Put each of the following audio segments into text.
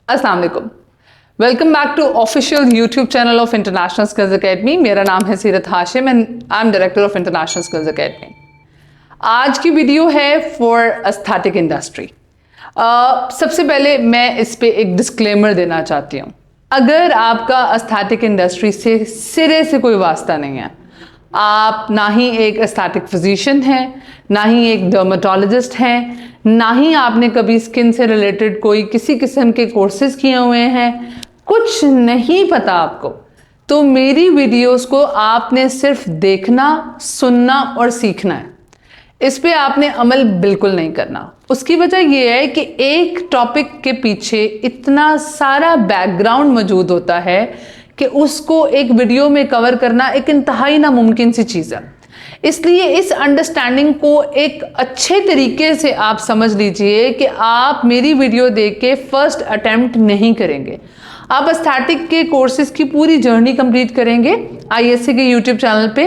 अस्सलाम वालेकुम, welcome back to official YouTube channel of international skills academy. मेरा नाम है Seerat Hashim and I am director of international skills academy. आज की वीडियो है फॉर एस्थेटिक इंडस्ट्री। सबसे पहले मैं इस पे एक डिस्क्लेमर देना चाहती हूँ। अगर आपका एस्थेटिक इंडस्ट्री से सिरे से कोई वास्ता नहीं है, आप ना ही एक एस्थेटिक फिजिशियन हैं, ना ही एक डर्मेटोलॉजिस्ट हैं, ना ही आपने कभी स्किन से रिलेटेड कोई किसी किस्म के कोर्सेज किए हुए हैं, कुछ नहीं पता आपको, तो मेरी वीडियोस को आपने सिर्फ देखना, सुनना और सीखना है। इस पे आपने अमल बिल्कुल नहीं करना। उसकी वजह यह है कि एक टॉपिक के पीछे इतना सारा बैकग्राउंड मौजूद होता है कि उसको एक वीडियो में कवर करना एक इंतहाई नामुमकिन सी चीज़ है। इसलिए इस अंडरस्टैंडिंग को एक अच्छे तरीके से आप समझ लीजिए कि आप मेरी वीडियो देख के फर्स्ट अटेम्प्ट नहीं करेंगे। आप एस्थेटिक के कोर्सेज की पूरी जर्नी कंप्लीट करेंगे ISA के यूट्यूब चैनल पे,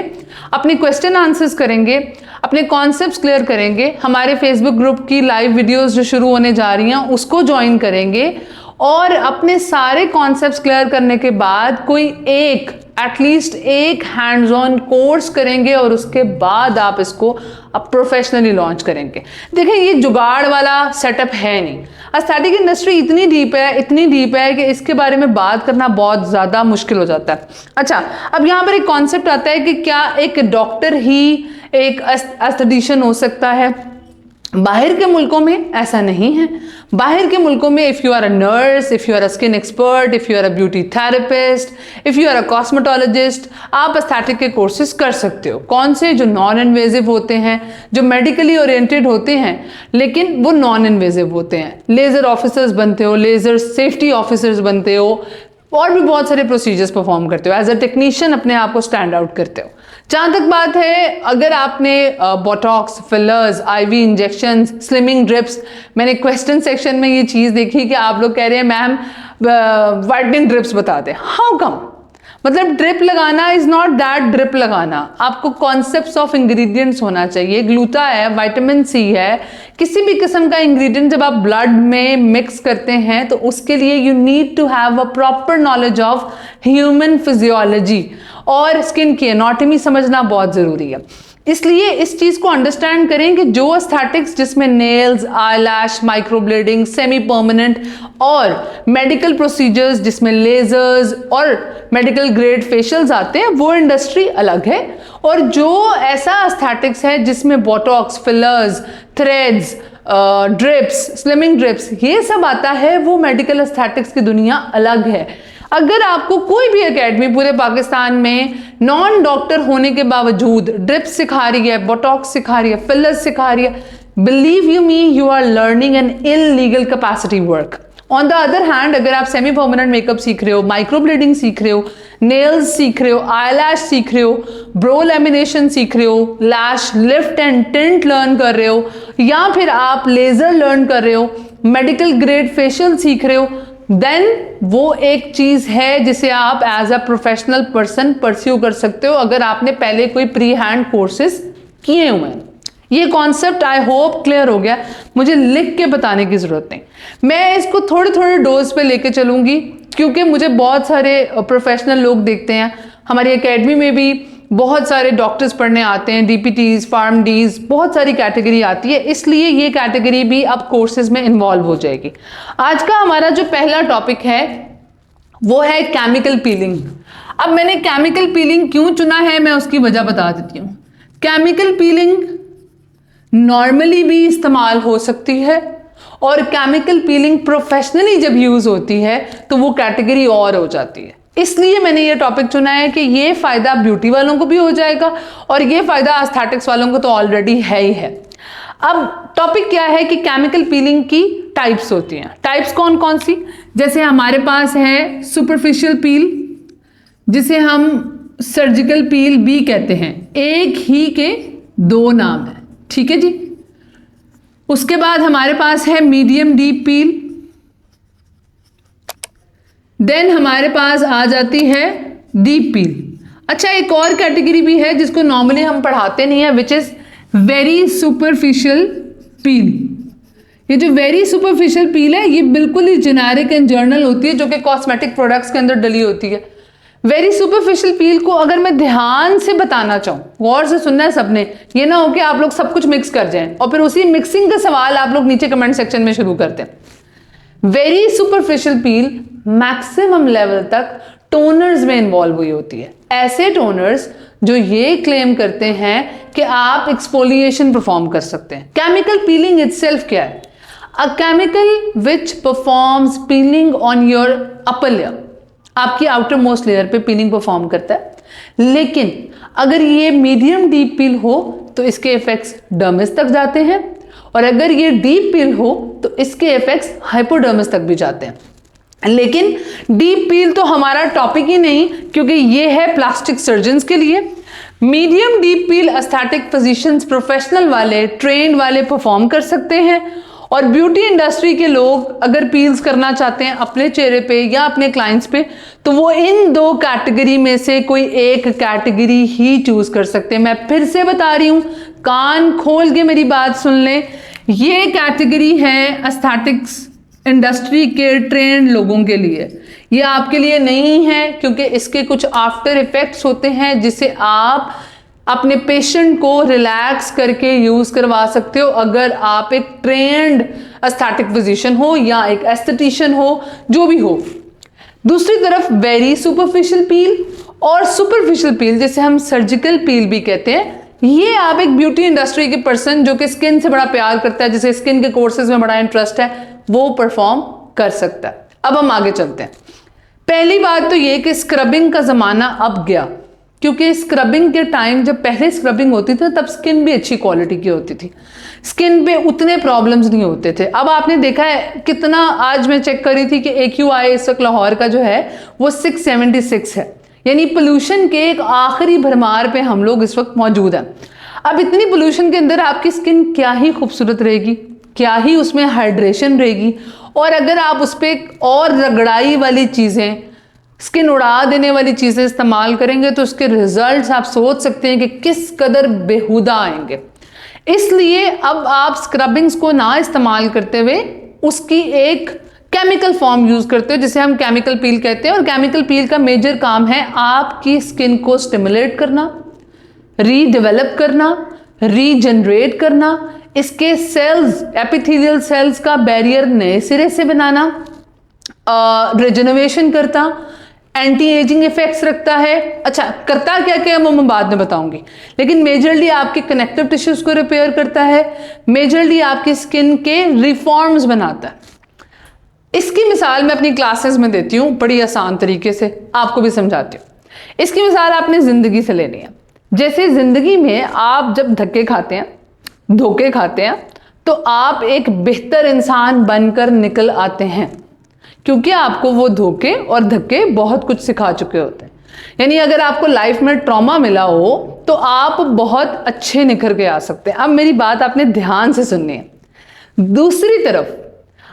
अपने क्वेश्चन आंसर्स करेंगे, अपने कॉन्सेप्ट्स क्लियर करेंगे, हमारे फेसबुक ग्रुप की लाइव वीडियोस जो शुरू होने जा रही हैं उसको ज्वाइन करेंगे और अपने सारे कॉन्सेप्ट्स क्लियर करने के बाद कोई एक एटलीस्ट एक हैंड्स ऑन कोर्स करेंगे और उसके बाद आप इसको अब प्रोफेशनली लॉन्च करेंगे। देखिए, ये जुगाड़ वाला सेटअप है नहीं। एस्थेटिक इंडस्ट्री इतनी डीप है कि इसके बारे में बात करना बहुत ज़्यादा मुश्किल हो जाता है। अच्छा, अब यहाँ पर एक कॉन्सेप्ट आता है कि क्या एक डॉक्टर ही एक एस्थेटिशियन हो सकता है? बाहर के मुल्कों में ऐसा नहीं है। बाहर के मुल्कों में if you are a nurse, if you are a skin expert, if you are a beauty therapist, if you are a cosmetologist, आप एस्थेटिक के कोर्सेज कर सकते हो। कौन से? जो नॉन इन्वेजिव होते हैं, जो मेडिकली ओरिएंटेड होते हैं, लेकिन वो नॉन इन्वेजिव होते हैं। लेज़र ऑफिसर्स बनते हो, लेज़र सेफ्टी ऑफिसर्स बनते हो, और भी बहुत सारे प्रोसीजर्स परफॉर्म करते हो। एज अ टेक्नीशियन अपने आप को स्टैंड आउट करते हो। जहाँ तक बात है, अगर आपने Botox, fillers, IV injections, slimming drips, मैंने क्वेश्चन सेक्शन में ये चीज़ देखी कि आप लोग कह रहे हैं मैम वाइटनिंग ड्रिप्स बता दें। How come? मतलब ड्रिप लगाना इज नॉट दैट ड्रिप लगाना। आपको कॉन्सेप्ट्स ऑफ इंग्रेडिएंट्स होना चाहिए। ग्लूटा है, विटामिन C है, किसी भी किस्म का इंग्रेडिएंट जब आप ब्लड में मिक्स करते हैं तो उसके लिए you need to have a proper knowledge of human physiology और स्किन की एनाटॉमी समझना बहुत ज़रूरी है। इसलिए इस चीज़ को अंडरस्टैंड करें कि जो एस्थेटिक्स जिसमें नेल्स, आईलैश, माइक्रोब्लेडिंग, सेमी परमानेंट और मेडिकल प्रोसीजर्स जिसमें लेजर्स और मेडिकल ग्रेड फेशियल्स आते हैं, वो इंडस्ट्री अलग है। और जो ऐसा एस्थेटिक्स है जिसमें Botox, fillers, threads, drips, slimming drips, ये सब आता है, वो मेडिकल एस्थेटिक्स की दुनिया अलग है। अगर आपको कोई भी एकेडमी पूरे पाकिस्तान में नॉन डॉक्टर होने के बावजूद ड्रिप्स सिखा रही है, बोटॉक्स सिखा रही है, फिलर्स सिखा रही है, believe you me, you are learning an illegal capacity work. On the other hand, अगर आप सेमी परमानेंट मेकअप सीख रहे हो, माइक्रोब्लेडिंग सीख रहे हो, नेल्स सीख रहे हो, आईलैश सीख रहे हो, ब्रो लैमिनेशन सीख रहे हो, लैश लिफ्ट एंड टिंट लर्न कर रहे हो, या फिर आप लेजर लर्न कर रहे हो, मेडिकल ग्रेड फेशियल सीख रहे हो, देन वो एक चीज है जिसे आप as a professional person pursue कर सकते हो अगर आपने पहले कोई प्री हैंड कोर्सेज किए हुए हैं। ये कॉन्सेप्ट आई होप क्लियर हो गया, मुझे लिख के बताने की जरूरत नहीं। मैं इसको थोड़े थोड़े डोज पे लेके चलूंगी क्योंकि मुझे बहुत सारे प्रोफेशनल लोग देखते हैं। हमारी एकेडमी में भी बहुत सारे डॉक्टर्स पढ़ने आते हैं, DPTs, PharmDs, बहुत सारी कैटेगरी आती है, इसलिए ये कैटेगरी भी अब कोर्सेज में इन्वॉल्व हो जाएगी। आज का हमारा जो पहला टॉपिक है वो है केमिकल पीलिंग। अब मैंने केमिकल पीलिंग क्यों चुना है, मैं उसकी वजह बता देती हूँ। केमिकल पीलिंग नॉर्मली भी इस्तेमाल हो सकती है और केमिकल पीलिंग प्रोफेशनली जब यूज होती है तो वो कैटेगरी और हो जाती है। इसलिए मैंने ये टॉपिक चुना है कि ये फायदा ब्यूटी वालों को भी हो जाएगा और ये फायदा एस्थेटिक्स वालों को तो ऑलरेडी है ही है। अब टॉपिक क्या है कि केमिकल पीलिंग की टाइप्स होती हैं। टाइप्स कौन कौन सी? जैसे हमारे पास है सुपरफिशियल पील, जिसे हम सर्जिकल पील भी कहते हैं। एक ही के दो नाम है, ठीक है जी। उसके बाद हमारे पास है मीडियम डीप पील। देन हमारे पास आ जाती है डीप पील। अच्छा, एक और कैटेगरी भी है जिसको नॉर्मली हम पढ़ाते नहीं है, विच इज वेरी सुपरफिशियल पील, ये जो वेरी सुपरफिशियल पील है ये बिल्कुल ही जेनेरिक एंड जर्नल होती है, जो कि कॉस्मेटिक प्रोडक्ट्स के अंदर डली होती है। वेरी सुपरफिशियल पील को अगर मैं ध्यान से बताना चाहूँ, गौर से सुनना है सबने, ये ना हो कि आप लोग सब कुछ मिक्स कर जाएं और फिर उसी मिक्सिंग का सवाल आप लोग नीचे कमेंट सेक्शन में शुरू करते हैं। वेरी सुपरफिशियल पील मैक्सिमम लेवल तक टोनर्स में इन्वॉल्व हुई होती है। ऐसे टोनर्स जो ये क्लेम करते हैं कि आप एक्सफोलिएशन परफॉर्म कर सकते हैं। केमिकल पीलिंग इटसेल्फ क्या है? A chemical which performs piling on your upper layer, आपकी आउटर मोस्ट लेयर पे पीलिंग परफॉर्म करता है। लेकिन अगर ये मीडियम डीप पील हो तो इसके इफेक्ट्स डर्मिस तक जाते हैं, और अगर ये डीप पील हो तो इसके इफेक्ट्स हाइपोडर्मिस तक भी जाते हैं। लेकिन डीप पील तो हमारा टॉपिक ही नहीं, क्योंकि ये है प्लास्टिक सर्जन्स के लिए। मीडियम डीप पील एस्थेटिक फिजिशियंस, प्रोफेशनल वाले, ट्रेंड वाले परफॉर्म कर सकते हैं, और ब्यूटी इंडस्ट्री के लोग अगर पील्स करना चाहते हैं अपने चेहरे पे या अपने क्लाइंट्स पे, तो वो इन दो कैटेगरी में से कोई एक कैटेगरी ही चूज कर सकते हैं। मैं फिर से बता रही हूं, कान खोल के मेरी बात सुन लें। ये कैटेगरी है एस्थेटिक्स इंडस्ट्री के ट्रेंड लोगों के लिए, ये आपके लिए नहीं है, क्योंकि इसके कुछ आफ्टर इफेक्ट्स होते हैं जिसे आप अपने पेशेंट को रिलैक्स करके यूज करवा सकते हो अगर आप एक ट्रेंड एस्थेटिक फिजिशियन हो या एक एस्थेटिशियन हो, जो भी हो। दूसरी तरफ वेरी सुपरफिशियल पील और सुपरफिशियल पील, जिसे हम सर्जिकल पील भी कहते हैं, ये आप एक ब्यूटी इंडस्ट्री के पर्सन जो कि स्किन से बड़ा प्यार करता है, जिसे स्किन के कोर्सेज में बड़ा इंटरेस्ट है, वो परफॉर्म कर सकता है। अब हम आगे चलते हैं। पहली बात तो ये कि स्क्रबिंग का जमाना अब गया, क्योंकि स्क्रबिंग के टाइम जब पहले स्क्रबिंग होती थी तब स्किन भी अच्छी क्वालिटी की होती थी, स्किन पे उतने प्रॉब्लम्स नहीं होते थे। अब आपने देखा है कितना, आज मैं चेक कर रही थी कि AQI इस वक्त लाहौर का जो है वो 676 है, यानी पोल्यूशन के एक आखिरी भरमार पे हम लोग इस वक्त मौजूद हैं। अब इतनी पोल्यूशन के अंदर आपकी स्किन क्या ही खूबसूरत रहेगी, क्या ही उसमें हाइड्रेशन रहेगी, और अगर आप उस पर और रगड़ाई वाली चीज़ें, स्किन उड़ा देने वाली चीज़ें इस्तेमाल करेंगे तो उसके रिजल्ट्स आप सोच सकते हैं कि किस कदर बेहुदा आएंगे। इसलिए अब आप स्क्रबिंग्स को ना इस्तेमाल करते हुए उसकी एक केमिकल फॉर्म यूज करते हो, जिसे हम केमिकल पील कहते हैं। और केमिकल पील का मेजर काम है आपकी स्किन को स्टिमुलेट करना, रीडेवलप करना, रीजनरेट करना, इसके सेल्स, एपिथेलियल सेल्स का बैरियर नए सिरे से बनाना, रिजेनरेशन करता, एंटी एजिंग इफेक्ट्स रखता है। अच्छा, करता क्या क्या वो मैं बाद में बताऊंगी, लेकिन मेजरली आपके कनेक्टिव टिश्यूज को रिपेयर करता है, मेजरली आपकी स्किन के रिफॉर्म्स बनाता है। इसकी मिसाल मैं अपनी क्लासेस में देती हूँ, बड़ी आसान तरीके से आपको भी समझाती हूँ। इसकी मिसाल आपने जिंदगी से लेनी है। जैसे जिंदगी में आप जब धक्के खाते हैं, धोखे खाते हैं, तो आप एक बेहतर इंसान बनकर निकल आते हैं, क्योंकि आपको वो धोखे और धक्के बहुत कुछ सिखा चुके होते हैं। यानी अगर आपको लाइफ में ट्रॉमा मिला हो तो आप बहुत अच्छे निखर के आ सकते हैं। अब मेरी बात आपने ध्यान से सुननी है। दूसरी तरफ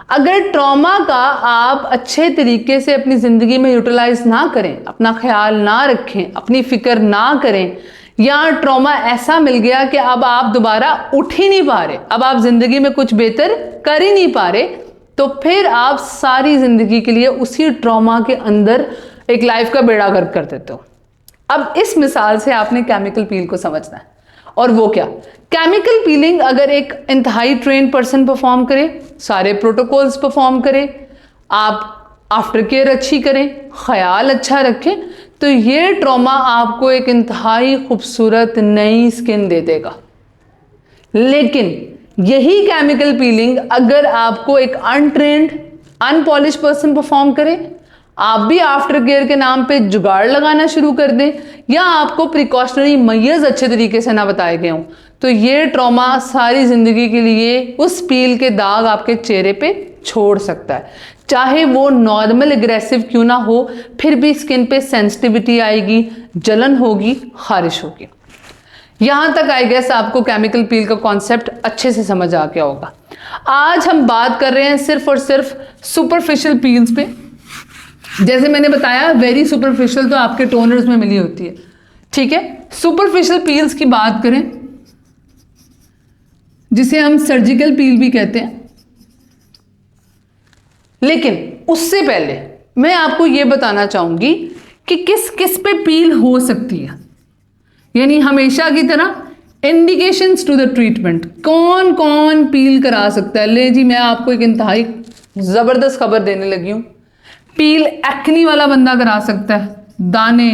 अगर ट्रॉमा का आप अच्छे तरीके से अपनी जिंदगी में यूटिलाइज ना करें, अपना ख्याल ना रखें, अपनी फिक्र ना करें, या ट्रॉमा ऐसा मिल गया कि अब आप दोबारा उठ ही नहीं पा रहे, अब आप जिंदगी में कुछ बेहतर कर ही नहीं पा रहे, तो फिर आप सारी जिंदगी के लिए उसी ट्रॉमा के अंदर एक लाइफ का बेड़ा गर्क कर देते हो। अब इस मिसाल से आपने केमिकल पील को समझना है। और वो क्या? केमिकल पीलिंग अगर एक इंतहाई ट्रेन पर्सन परफॉर्म करे, सारे प्रोटोकॉल्स परफॉर्म करे, आप आफ्टर केयर अच्छी करें, ख्याल अच्छा रखें, तो ये ट्रॉमा आपको एक इंतहाई खूबसूरत नई स्किन दे देगा। लेकिन यही केमिकल पीलिंग अगर आपको एक अनट्रेंड, अनपॉलिश पर्सन परफॉर्म करे, आप भी आफ्टर केयर के नाम पे जुगाड़ लगाना शुरू कर दें, या आपको प्रिकॉशनरी मेजर्स अच्छे तरीके से ना बताए गए हों, तो ये ट्रॉमा सारी जिंदगी के लिए उस पील के दाग आपके चेहरे पे छोड़ सकता है। चाहे वो नॉर्मल एग्रेसिव क्यों ना हो, फिर भी स्किन पे सेंसिटिविटी आएगी, जलन होगी, खारिश होगी। यहां तक आई गेस आपको केमिकल पील का कॉन्सेप्ट अच्छे से समझ आ गया होगा। आज हम बात कर रहे हैं सिर्फ और सिर्फ सुपरफिशियल पील्स पे। जैसे मैंने बताया, वेरी सुपरफिशियल तो आपके टोनर्स में मिली होती है, ठीक है। सुपरफिशियल पील्स की बात करें, जिसे हम सर्जिकल पील भी कहते हैं, लेकिन उससे पहले मैं आपको ये बताना चाहूंगी कि किस किस पे पील हो सकती है, यानी हमेशा की तरह इंडिकेशंस टू द ट्रीटमेंट, कौन कौन पील करा सकता है। ले जी, मैं आपको एक इंतहाई जबरदस्त खबर देने लगी हूं। पील एक्नी वाला बंदा करा सकता है, दाने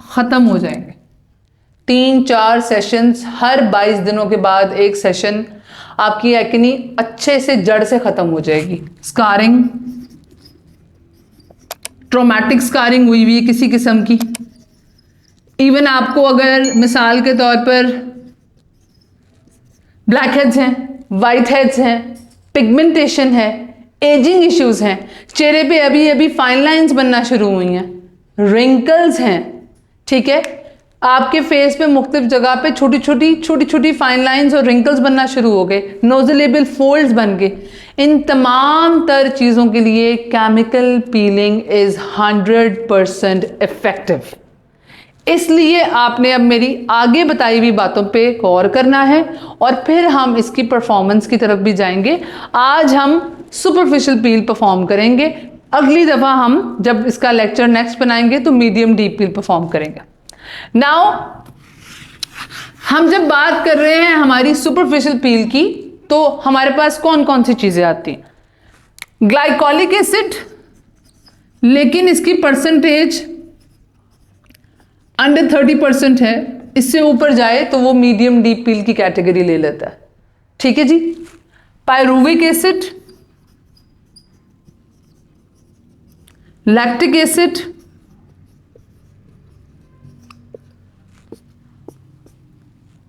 खत्म हो जाएंगे। 3-4 सेशंस, हर 22 दिनों के बाद एक सेशन, आपकी एक्नी अच्छे से जड़ से खत्म हो जाएगी। स्कारिंग, ट्रॉमेटिक स्कारिंग हुई हुई किसी किस्म की, इवन आपको अगर मिसाल के तौर पर ब्लैक हेड्स हैं, वाइट हेड्स हैं, पिगमेंटेशन है, एजिंग इश्यूज हैं, चेहरे पे अभी अभी फाइन लाइंस बनना शुरू हुई हैं, रिंकल्स हैं, ठीक है, आपके फेस पे मुख्तलिफ जगह पे छोटी छोटी फाइन लाइंस और रिंकल्स बनना शुरू हो गए, नोजलेबल फोल्ड्स बन गए। इन तमाम तर चीज़ों के लिए केमिकल पीलिंग इज 100% इफेक्टिव। इसलिए आपने अब मेरी आगे बताई हुई बातों पे गौर करना है और फिर हम इसकी परफॉर्मेंस की तरफ भी जाएंगे। आज हम सुपरफिशियल पील परफॉर्म करेंगे, अगली दफ़ा हम जब इसका लेक्चर नेक्स्ट बनाएंगे तो मीडियम डीप पील परफॉर्म करेंगे। नाउ हम जब बात कर रहे हैं हमारी सुपरफिशियल पील की, तो हमारे पास कौन कौन सी चीज़ें आती हैं? ग्लाइकोलिक एसिड, लेकिन इसकी परसेंटेज अंडर 30% है, इससे ऊपर जाए तो वो मीडियम डीप पील की कैटेगरी ले लेता है, ठीक है जी। Pyruvic acid, lactic acid,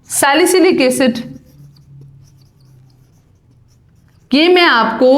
salicylic acid, ये मैं आपको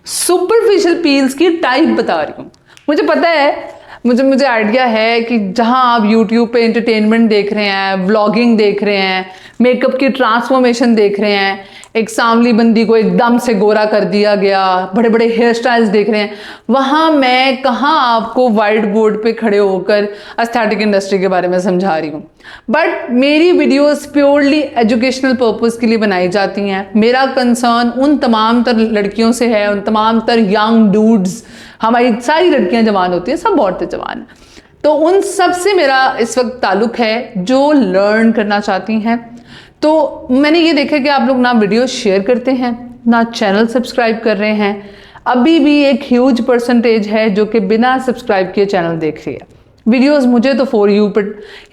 सुपरफिशियल पील्स की टाइप बता रही हूं। मुझे पता है, मुझे आइडिया है कि जहां आप YouTube पे एंटरटेनमेंट देख रहे हैं, व्लॉगिंग देख रहे हैं, मेकअप की ट्रांसफॉर्मेशन देख रहे हैं, एक सांवली बंदी को एकदम से गोरा कर दिया गया, बड़े बड़े हेयर स्टाइल्स देख रहे हैं, वहां मैं कहाँ आपको वाइट बोर्ड पे खड़े होकर एस्थेटिक इंडस्ट्री के बारे में समझा रही हूँ। बट मेरी वीडियोस प्योरली एजुकेशनल पर्पस के लिए बनाई जाती हैं। मेरा कंसर्न उन तमाम तर लड़कियों से है, उन तमाम तर यंग डूड्स, हमारी सारी लड़कियां जवान होती हैं, सब औरतें जवान हैं, तो उन सब से मेरा इस वक्त ताल्लुक है जो लर्न करना चाहती हैं। तो मैंने ये देखा कि आप लोग ना वीडियो शेयर करते हैं, ना चैनल सब्सक्राइब कर रहे हैं। अभी भी एक ह्यूज परसेंटेज है जो कि बिना सब्सक्राइब किए चैनल देख रही है। वीडियोस मुझे तो फॉर यू पर,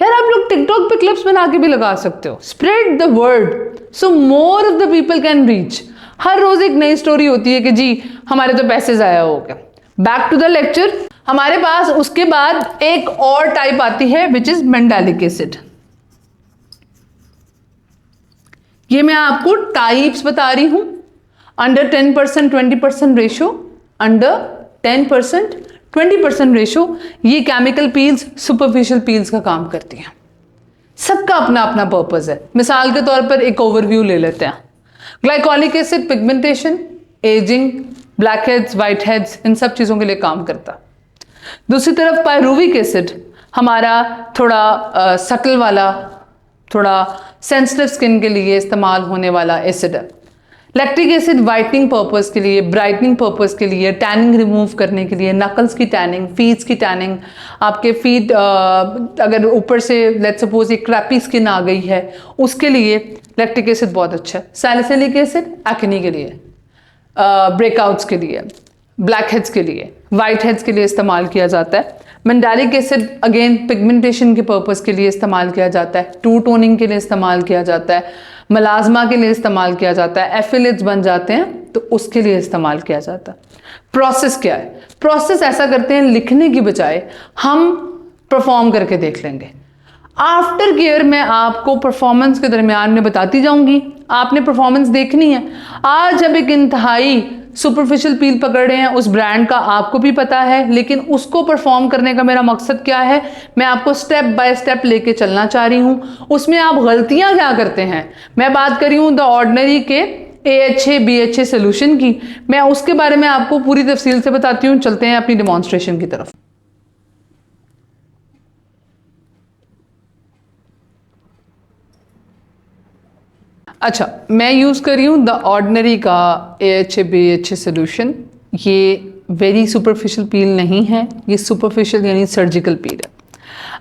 यार आप लोग टिकटॉक पे क्लिप्स बना के भी लगा सकते हो। Spread the word so more of the people can reach. हर रोज एक नई स्टोरी होती है कि जी हमारे तो पैसे ज़ाया हो गए। Back to the lecture. हमारे पास उसके बाद एक और टाइप आती है विच इज मैंडेलिक एसिड। ये मैं आपको टाइप्स बता रही हूं। अंडर 10% 20% रेशो, अंडर 10% 20% रेशो, ये केमिकल पील्स सुपरफिशियल पील्स का काम करती हैं। सबका अपना अपना पर्पस है। मिसाल के तौर पर एक ओवरव्यू ले लेते हैं। Glycolic acid pigmentation, ageing, blackheads, whiteheads, इन सब चीज़ों के लिए काम करता। दूसरी तरफ पायरुविक एसिड हमारा थोड़ा सटल वाला, थोड़ा सेंसिटिव स्किन के लिए इस्तेमाल होने वाला एसिड है। लैक्टिक एसिड वाइटनिंग पर्पस के लिए, ब्राइटनिंग पर्पस के लिए, टैनिंग रिमूव करने के लिए, नकल्स की टैनिंग, फीट्स की टैनिंग, आपके फीट अगर ऊपर से लेट्स सपोज एक क्रैपी स्किन आ गई है उसके लिए लैक्टिक एसिड बहुत अच्छा है। सैलिसिलिक एसिड एक्ने के लिए, ब्रेकआउट्स के लिए, ब्लैक हेड्स के लिए, वाइट हेड्स के लिए इस्तेमाल किया जाता है। मैंडेलिक एसिड अगेन पिगमेंटेशन के पर्पस के लिए इस्तेमाल किया जाता है, टू टोनिंग के लिए इस्तेमाल किया जाता है, मलाजमा के लिए इस्तेमाल किया जाता है, एफिलिट्स बन जाते हैं तो उसके लिए इस्तेमाल किया जाता है। प्रोसेस क्या है? प्रोसेस ऐसा करते हैं, लिखने की बजाय हम परफॉर्म करके देख लेंगे। आफ्टर केयर मैं आपको परफॉर्मेंस के दरमियान में बताती जाऊंगी, आपने परफॉर्मेंस देखनी है। आज अब एक इंतहाई सुपरफिशियल पील पकड़ रहे हैं, उस ब्रांड का आपको भी पता है, लेकिन उसको परफॉर्म करने का मेरा मकसद क्या है, मैं आपको स्टेप बाय स्टेप लेके चलना चाह रही हूँ। उसमें आप गलतियां क्या करते हैं, मैं बात कर रही हूँ द ऑर्डिनरी के AHA BHA सोल्यूशन की, मैं उसके बारे में आपको पूरी तफसील से बताती हूँ। चलते हैं अपनी डिमॉन्स्ट्रेशन की तरफ। अच्छा, मैं यूज़ कर रही हूँ द ऑर्डिनरी का AHA BHA सोल्यूशन। ये वेरी सुपरफिशियल पील नहीं है, ये सुपरफिशियल यानी सर्जिकल पील है।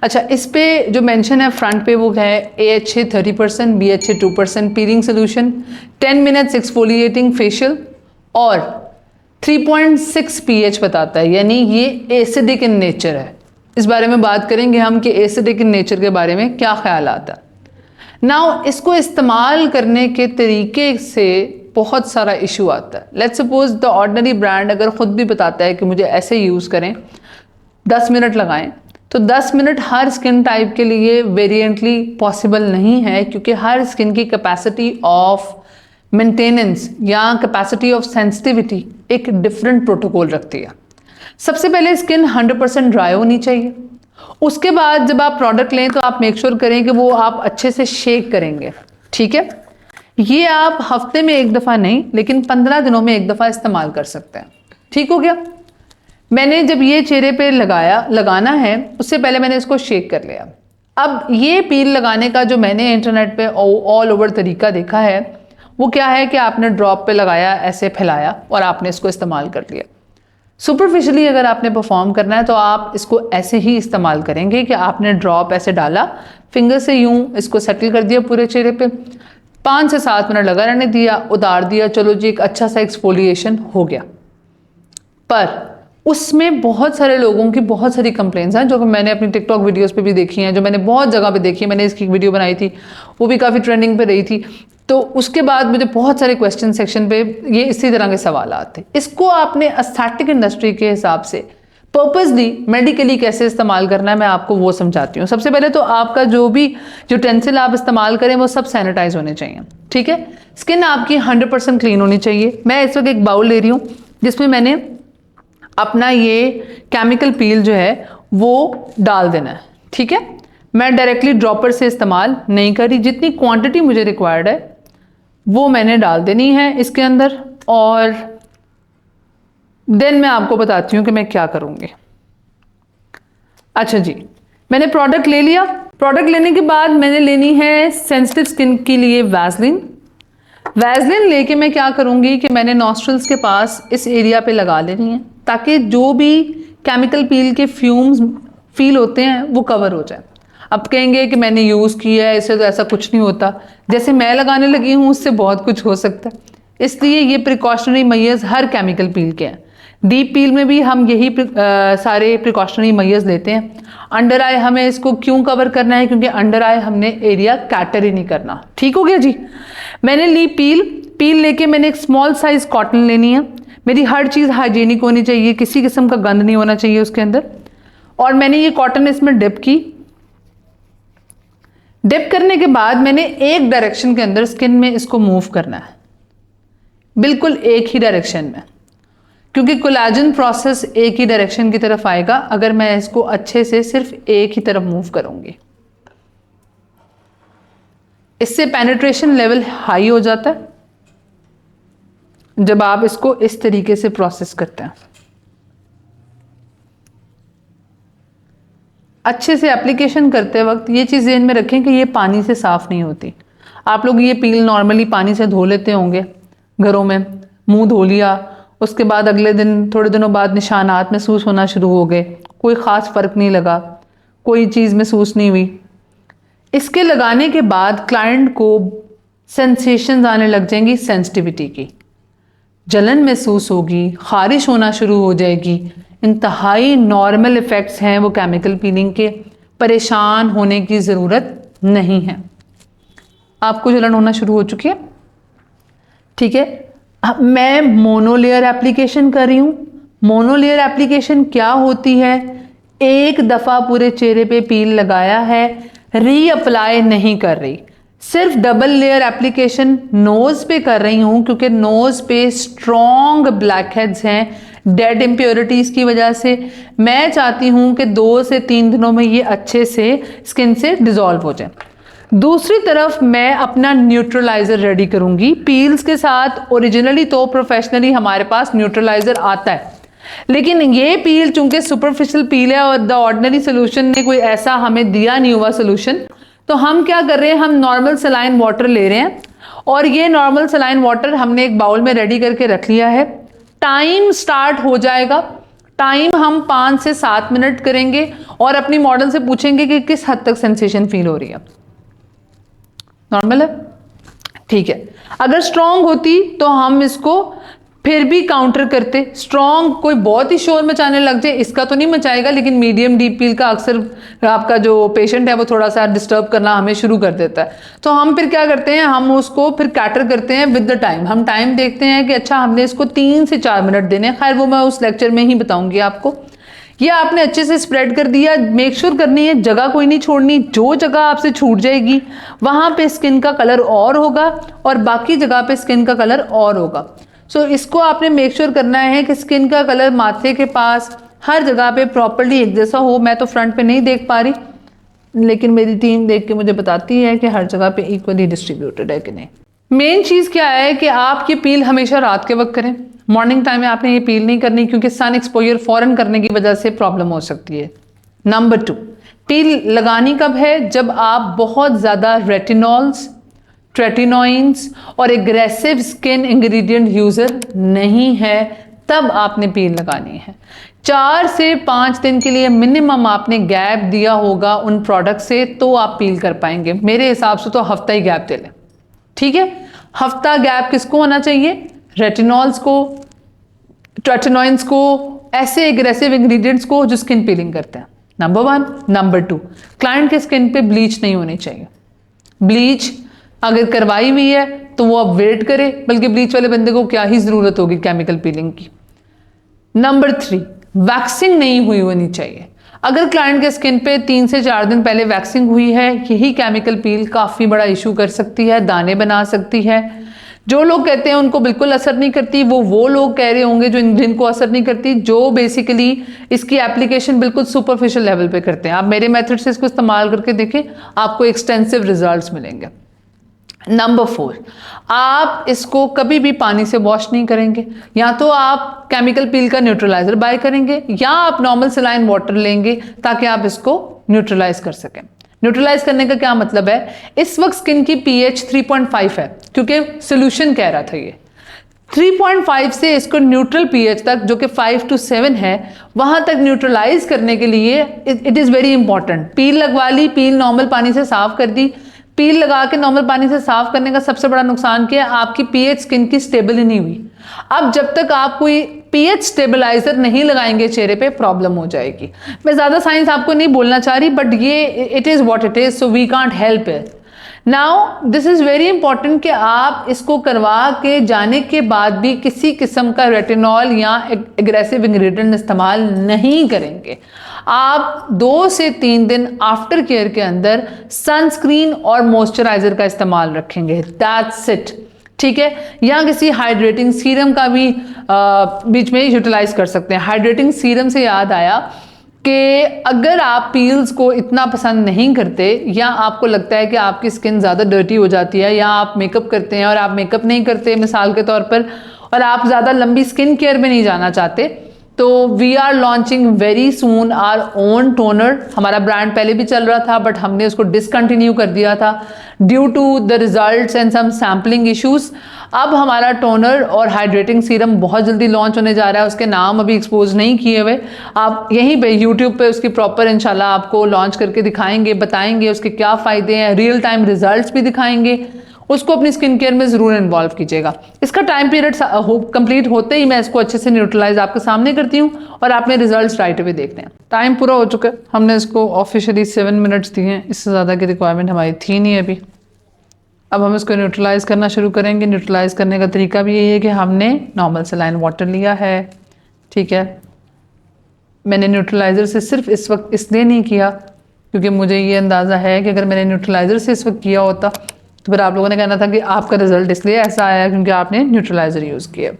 अच्छा, इस पे जो मेंशन है फ्रंट पे वो है AHA 30%, BHA 2% peeling solution, 10 minutes exfoliating facial और 3.6 pH बताता है, यानी ये एसिडिक इन नेचर है। इस बारे में बात करेंगे हम कि एसिडिक इन नेचर के बारे में क्या ख्याल आता है। नाउ इसको इस्तेमाल करने के तरीके से बहुत सारा इशू आता है। Let's suppose the ordinary brand अगर ख़ुद भी बताता है कि मुझे ऐसे यूज़ करें, 10 मिनट लगाएं, तो 10 मिनट हर स्किन टाइप के लिए वेरिएंटली पॉसिबल नहीं है, क्योंकि हर स्किन की कैपेसिटी ऑफ मेंटेनेंस या कैपेसिटी ऑफ सेंसिटिविटी एक डिफरेंट प्रोटोकॉल रखती है। सबसे पहले स्किन 100% ड्राई होनी चाहिए। उसके बाद जब आप प्रोडक्ट लें तो आप मेक श्योर करें कि वो आप अच्छे से शेक करेंगे, ठीक है। ये आप हफ्ते में एक दफ़ा नहीं, लेकिन 15 दिनों में एक दफ़ा इस्तेमाल कर सकते हैं। ठीक हो गया। मैंने जब ये चेहरे पे लगाना है, उससे पहले मैंने इसको शेक कर लिया। अब ये पील लगाने का जो मैंने इंटरनेट पे ऑल ओवर तरीका देखा है वो क्या है कि आपने ड्रॉप पे लगाया, ऐसे फैलाया और आपने इसको इस्तेमाल कर लिया। सुपरफिशियली अगर आपने परफॉर्म करना है तो आप इसको ऐसे ही इस्तेमाल करेंगे कि आपने ड्रॉप ऐसे डाला, फिंगर से यूं इसको सेटल कर दिया पूरे चेहरे पे, 5 से 7 मिनट लगा रहने दिया, उतार दिया, चलो जी एक अच्छा सा एक्सफोलिएशन हो गया। पर उसमें बहुत सारे लोगों की बहुत सारी कंप्लेंट्स हैं जो कि मैंने अपनी टिकटॉक वीडियोस पे भी देखी हैं, जो मैंने बहुत जगह पे देखी है। मैंने इसकी वीडियो बनाई थी, वो भी काफ़ी ट्रेंडिंग पे रही थी। तो उसके बाद मुझे बहुत सारे क्वेश्चन सेक्शन पे ये इसी तरह के सवाल आते। इसको आपने एस्थेटिक इंडस्ट्री के हिसाब से पर्पसली मेडिकली कैसे इस्तेमाल करना है मैं आपको वो समझाती हूँ। सबसे पहले तो आपका जो भी यूटेंसिल आप इस्तेमाल करें वो सब सैनिटाइज होने चाहिए, ठीक है। स्किन आपकी 100% क्लीन होनी चाहिए। मैं इस वक्त एक बाउल ले रही हूँ जिसमें मैंने अपना ये केमिकल पील जो है वो डाल देना है, ठीक है। मैं डायरेक्टली ड्रॉपर से इस्तेमाल नहीं करी, जितनी क्वांटिटी मुझे रिक्वायर्ड है वो मैंने डाल देनी है इसके अंदर, और देन मैं आपको बताती हूँ कि मैं क्या करूँगी। अच्छा जी, मैंने प्रोडक्ट ले लिया। प्रोडक्ट लेने के बाद मैंने लेनी है सेंसिटिव स्किन के लिए वैसलीन। वैसलीन लेके मैं क्या करूँगी कि मैंने नॉस्ट्रल्स के पास इस एरिया पे लगा लेनी है, ताकि जो भी केमिकल पील के फ्यूम्स फील होते हैं वो कवर हो जाए। अब कहेंगे कि मैंने यूज़ किया है, इससे तो ऐसा कुछ नहीं होता। जैसे मैं लगाने लगी हूँ उससे बहुत कुछ हो सकता है, इसलिए ये प्रिकॉशनरी मेजर्स हर केमिकल पील के हैं। डीप पील में भी हम यही सारे प्रिकॉशनरी मेजर्स लेते हैं। अंडर आई हमें इसको क्यों कवर करना है, क्योंकि अंडर आई हमने एरिया कैटर ही नहीं करना। ठीक हो गया जी। मैंने ली पील लेके मैंने एक स्मॉल साइज कॉटन लेनी है। मेरी हर चीज़ हाइजीनिक होनी चाहिए, किसी किस्म का गंद नहीं होना चाहिए उसके अंदर। और मैंने ये कॉटन इसमें डिप की। डिप करने के बाद मैंने एक डायरेक्शन के अंदर स्किन में इसको मूव करना है, बिल्कुल एक ही डायरेक्शन में, क्योंकि कोलाजन प्रोसेस एक ही डायरेक्शन की तरफ आएगा अगर मैं इसको अच्छे से सिर्फ एक ही तरफ मूव करूंगी। इससे पेनिट्रेशन लेवल हाई हो जाता है जब आप इसको इस तरीके से प्रोसेस करते हैं। अच्छे से एप्लीकेशन करते वक्त ये चीज़ ध्यान में रखें कि ये पानी से साफ़ नहीं होती। आप लोग ये पील नॉर्मली पानी से धो लेते होंगे घरों में, मुंह धो लिया, उसके बाद अगले दिन थोड़े दिनों बाद निशानात महसूस होना शुरू हो गए, कोई ख़ास फ़र्क नहीं लगा, कोई चीज़ महसूस नहीं हुई। इसके लगाने के बाद क्लाइंट को सेंसेशंस आने लग जाएंगी, सेंसिटिविटी की, जलन महसूस होगी, ख़ारिश होना शुरू हो जाएगी। इंतहाई नॉर्मल इफ़ेक्ट्स हैं वो केमिकल पीलिंग के, परेशान होने की ज़रूरत नहीं है। आपको जलन होना शुरू हो चुकी है, ठीक है। मैं मोनोलेयर एप्लीकेशन कर रही हूँ। मोनोलेयर एप्लीकेशन क्या होती है? एक दफ़ा पूरे चेहरे पे पील लगाया है, रीअप्लाई नहीं कर रही। सिर्फ डबल लेयर एप्लीकेशन नोज़ पे कर रही हूँ, क्योंकि नोज़ पे स्ट्रॉन्ग ब्लैक हेड्स हैं डेड इम्प्योरिटीज़ की वजह से। मैं चाहती हूँ कि 2 से 3 दिनों में ये अच्छे से स्किन से डिज़ोल्व हो जाए। दूसरी तरफ मैं अपना न्यूट्रलाइज़र रेडी करूँगी पील्स के साथ। ओरिजिनली तो प्रोफेशनली हमारे पास न्यूट्रलाइज़र आता है, लेकिन ये पील चूंकि सुपरफिशियल पील है और द ऑर्डिनरी सोल्यूशन ने कोई ऐसा हमें दिया नहीं हुआ सोल्यूशन, तो हम क्या कर रहे हैं, हम नॉर्मल सलाइन वाटर ले रहे हैं। और ये नॉर्मल सलाइन वाटर हमने एक बाउल में रेडी करके रख लिया है। टाइम स्टार्ट हो जाएगा। टाइम हम 5 से 7 मिनट करेंगे और अपनी मॉडल से पूछेंगे कि किस हद तक सेंसेशन फील हो रही है। नॉर्मल है, ठीक है। अगर स्ट्रांग होती तो हम इसको फिर भी काउंटर करते। स्ट्रांग कोई बहुत ही शोर मचाने लग जाए, इसका तो नहीं मचाएगा, लेकिन मीडियम डीप पील का अक्सर आपका जो पेशेंट है वो थोड़ा सा डिस्टर्ब करना हमें शुरू कर देता है। तो हम फिर क्या करते हैं, हम उसको फिर कैटर करते हैं विद द टाइम। हम टाइम देखते हैं कि अच्छा हमने इसको 3 से 4 मिनट देने हैं। खैर वो मैं उस लेक्चर में ही बताऊंगी आपको। ये आपने अच्छे से स्प्रेड कर दिया। मेक श्योर करनी है जगह कोई नहीं छोड़नी। जो जगह आपसे छूट जाएगी वहां पे स्किन का कलर और होगा और बाकी जगह पे स्किन का कलर और होगा। सो इसको आपने मेक श्योर करना है कि स्किन का कलर माथे के पास हर जगह पे प्रॉपरली एक जैसा हो। मैं तो फ्रंट पे नहीं देख पा रही, लेकिन मेरी टीम देख के मुझे बताती है कि हर जगह पे इक्वली डिस्ट्रीब्यूटेड है कि नहीं। मेन चीज क्या है कि आप ये पील हमेशा रात के वक्त करें। मॉर्निंग टाइम में आपने ये पील नहीं करनी, क्योंकि सन एक्सपोजर फौरन करने की वजह से प्रॉब्लम हो सकती है। नंबर 2, पील लगानी कब है? जब आप बहुत ज्यादा रेटिनॉल्स, ट्रेटिनोइंस और एग्रेसिव स्किन इंग्रेडिएंट यूजर नहीं है, तब आपने पील लगानी है। 4 से 5 दिन के लिए मिनिमम आपने गैप दिया होगा उन प्रोडक्ट से, तो आप पील कर पाएंगे। मेरे हिसाब से तो हफ्ता ही गैप दे लें, ठीक है। हफ्ता गैप किसको होना चाहिए? रेटिनॉल्स को, ट्रेटिनोइंस को, ऐसे एग्रेसिव इंग्रेडिएंट्स को जो स्किन पीलिंग करते हैं। नंबर 1। नंबर 2, क्लाइंट के स्किन पे ब्लीच नहीं होनी चाहिए। ब्लीच अगर करवाई हुई है तो वो अब वेट करे, बल्कि ब्लीच वाले बंदे को क्या ही जरूरत होगी केमिकल पीलिंग की। नंबर 3, वैक्सिंग नहीं हुई होनी चाहिए। अगर क्लाइंट के स्किन पे 3 से 4 दिन पहले वैक्सिंग हुई है, यही केमिकल पील काफी बड़ा इशू कर सकती है, दाने बना सकती है। जो लोग कहते हैं उनको बिल्कुल असर नहीं करती, वो लोग कह रहे होंगे जो जिनको असर नहीं करती, जो बेसिकली इसकी एप्लीकेशन बिल्कुल सुपरफिशियल लेवल पे करते हैं। आप मेरे मेथड से इसको इस्तेमाल करके देखें, आपको एक्सटेंसिव रिजल्ट्स मिलेंगे। नंबर 4, आप इसको कभी भी पानी से वॉश नहीं करेंगे। या तो आप केमिकल पील का न्यूट्रलाइजर बाय करेंगे या आप नॉर्मल सलाइन वाटर लेंगे ताकि आप इसको न्यूट्रलाइज कर सकें। न्यूट्रलाइज करने का क्या मतलब है? इस वक्त स्किन की pH 3.5 है, क्योंकि सोल्यूशन कह रहा था ये 3.5 से इसको न्यूट्रल pH तक, जो कि 5 to 7 है, वहां तक न्यूट्रलाइज करने के लिए इट इज वेरी इंपॉर्टेंट। पील लगवा ली, पील नॉर्मल पानी से साफ कर दी। पील लगा के नॉर्मल पानी से साफ करने का सबसे बड़ा नुकसान क्या है? आपकी pH स्किन की स्टेबल ही नहीं हुई। अब जब तक आप कोई pH स्टेबलाइजर नहीं लगाएंगे चेहरे पे, प्रॉब्लम हो जाएगी। मैं ज्यादा साइंस आपको नहीं बोलना चाह रही, बट ये it is what it is, so we can't help it. Now this is very important कि आप इसको करवा के जाने के बाद भी किसी किस्म का रेटिनॉल या एग्रेसिव इंग्रेडिएंट इस्तेमाल नहीं करेंगे। आप 2 से 3 दिन आफ्टर केयर के अंदर सनस्क्रीन और मॉइस्चराइजर का इस्तेमाल रखेंगे। दैट्स इट, ठीक है। या किसी हाइड्रेटिंग सीरम का भी बीच में यूटिलाइज कर सकते हैं। हाइड्रेटिंग सीरम से याद आया कि अगर आप पील्स को इतना पसंद नहीं करते, या आपको लगता है कि आपकी स्किन ज़्यादा डर्टी हो जाती है, या आप मेकअप करते हैं और आप मेकअप नहीं करते मिसाल के तौर पर, और आप ज़्यादा लंबी स्किन केयर में नहीं जाना चाहते, तो we are launching very soon our own toner. हमारा ब्रांड पहले भी चल रहा था, बट हमने उसको डिसकंटिन्यू कर दिया था due to the results and some sampling issues. अब हमारा टोनर और हाइड्रेटिंग सीरम बहुत जल्दी लॉन्च होने जा रहा है। उसके नाम अभी एक्सपोज नहीं किए हुए, आप यहीं पे यूट्यूब पे उसकी प्रॉपर इंशाल्लाह आपको लॉन्च करके दिखाएंगे, बताएंगे उसके क्या फ़ायदे हैं, रियल टाइम रिजल्ट्स भी दिखाएंगे। उसको अपनी स्किन केयर में ज़रूर इन्वॉल्व कीजिएगा। इसका टाइम पीरियड कंप्लीट होते ही मैं इसको अच्छे से न्यूट्रलाइज आपके सामने करती हूँ और आपने रिजल्ट्स राइट अवे देखते हैं। टाइम पूरा हो चुका है, हमने इसको ऑफिशियली 7 मिनट्स दिए हैं, इससे ज़्यादा की रिक्वायरमेंट हमारी थी नहीं अभी। अब हम इसको न्यूट्रलाइज करना शुरू करेंगे। न्यूट्रलाइज करने का तरीका भी यही है कि हमने नॉर्मल सलाइन वाटर लिया है, ठीक है। मैंने न्यूट्रलाइज़र से सिर्फ इस वक्त इसलिए नहीं किया क्योंकि मुझे ये अंदाज़ा है कि अगर मैंने न्यूट्रलाइज़र से इस वक्त किया होता तो फिर आप लोगों ने कहना था कि आपका रिजल्ट इसलिए ऐसा आया क्योंकि आपने न्यूट्रलाइज़र यूज़ किया।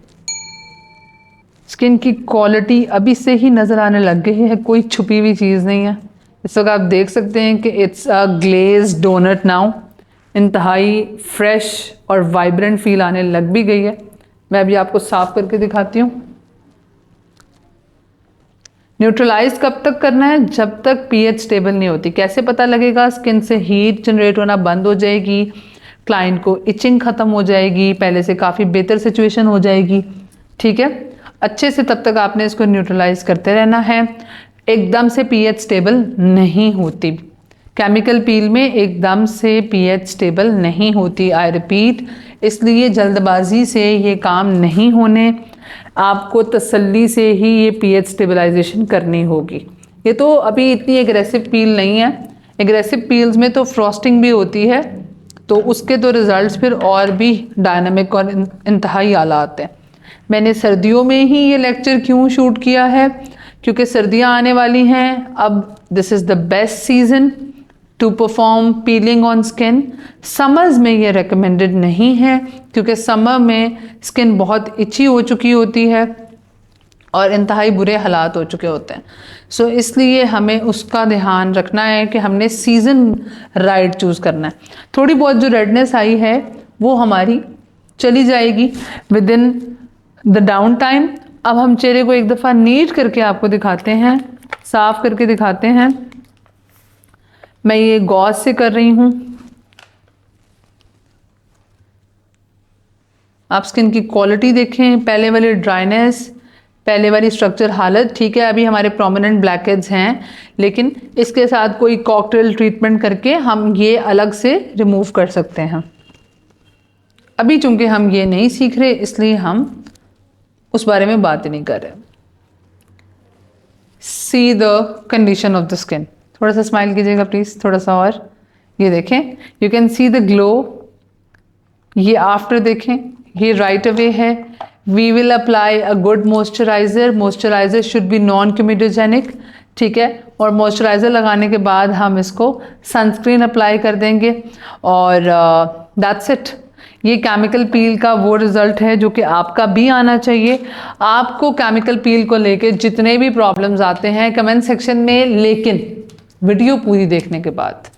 स्किन की क्वालिटी अभी से ही नज़र आने लग गई है, कोई छुपी हुई चीज़ नहीं है। इस वक्त आप देख सकते हैं कि it's a glazed donut now. इंतहाई फ्रेश और वाइब्रेंट फील आने लग भी गई है। मैं अभी आपको साफ करके दिखाती हूँ। न्यूट्रलाइज कब तक करना है? जब तक पीएच स्टेबल नहीं होती। कैसे पता लगेगा? स्किन से हीट जनरेट होना बंद हो जाएगी, क्लाइंट को इचिंग ख़त्म हो जाएगी, पहले से काफ़ी बेहतर सिचुएशन हो जाएगी, ठीक है। अच्छे से तब तक आपने इसको न्यूट्रलाइज करते रहना है। एकदम से पीएच स्टेबल नहीं होती, केमिकल पील में एकदम से पीएच स्टेबल नहीं होती, आई रिपीट। इसलिए जल्दबाजी से ये काम नहीं होने, आपको तसल्ली से ही ये पीएच स्टेबलाइजेशन करनी होगी। ये तो अभी इतनी एग्रेसिव पील नहीं है, एग्रेसिव पील्स में तो फ्रॉस्टिंग भी होती है, तो उसके तो रिजल्ट्स फिर और भी डायनामिक और इंतहाई आला आते हैं। मैंने सर्दियों में ही ये लेक्चर क्यों शूट किया है, क्योंकि सर्दियाँ आने वाली हैं। अब this is the best season two perform piling on skin. Summers में ये रिकमेंडेड नहीं है, क्योंकि समर में स्किन बहुत इची हो चुकी होती है और इंतहाई बुरे हालात हो चुके होते हैं। सो इसलिए हमें उसका ध्यान रखना है कि हमने सीज़न राइट चूज़ करना है। थोड़ी बहुत जो रेडनेस आई है वो हमारी चली जाएगी with in the down time. अब हम चेहरे को एक दफ़ा नीट करके आपको दिखाते हैं, साफ करके दिखाते हैं। मैं ये गॉज से कर रही हूँ। आप स्किन की क्वालिटी देखें, पहले वाली ड्राइनेस, पहले वाली स्ट्रक्चर हालत ठीक है। अभी हमारे प्रोमिनेंट ब्लैकहेड्स हैं, लेकिन इसके साथ कोई कॉकटेल ट्रीटमेंट करके हम ये अलग से रिमूव कर सकते हैं। अभी चूंकि हम ये नहीं सीख रहे, इसलिए हम उस बारे में बात ही नहीं कर रहे। See the condition of the skin. थोड़ा सा स्माइल कीजिएगा प्लीज़, थोड़ा सा और। ये देखें, you can see the glow. ये आफ्टर देखें, ये राइट अवे है। We will apply a good moisturiser. Moisturiser should be non comedogenic, ठीक है। और मॉइस्चराइज़र लगाने के बाद हम इसको सनस्क्रीन अप्लाई कर देंगे और दैट्स इट। ये केमिकल पील का वो रिज़ल्ट है जो कि आपका भी आना चाहिए। आपको केमिकल पील को लेके जितने भी प्रॉब्लम्स आते हैं कमेंट सेक्शन में, लेकिन वीडियो पूरी देखने के बाद।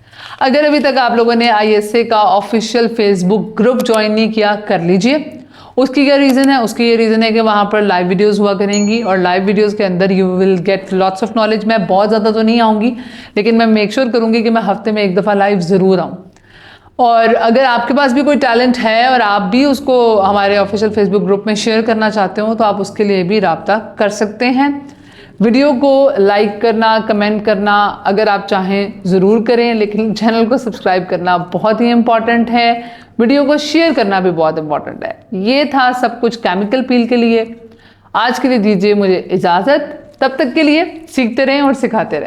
अगर अभी तक आप लोगों ने ISA का ऑफिशियल फेसबुक ग्रुप ज्वाइन नहीं किया, कर लीजिए। उसकी क्या रीज़न है? उसकी ये रीज़न है कि वहाँ पर लाइव वीडियोस हुआ करेंगी और लाइव वीडियोस के अंदर you will get lots of knowledge. मैं बहुत ज़्यादा तो नहीं आऊँगी, लेकिन मैं मेक श्योर करूँगी कि मैं हफ्ते में एक दफ़ा लाइव ज़रूर आऊँ। और अगर आपके पास भी कोई टैलेंट है और आप भी उसको हमारे ऑफिशियल फेसबुक ग्रुप में शेयर करना चाहते हो, तो आप उसके लिए भी राब्ता कर सकते हैं। वीडियो को लाइक करना, कमेंट करना अगर आप चाहें ज़रूर करें, लेकिन चैनल को सब्सक्राइब करना बहुत ही इम्पॉर्टेंट है। वीडियो को शेयर करना भी बहुत इम्पॉर्टेंट है। ये था सब कुछ केमिकल पील के लिए। आज के लिए दीजिए मुझे इजाज़त। तब तक के लिए सीखते रहें और सिखाते रहें।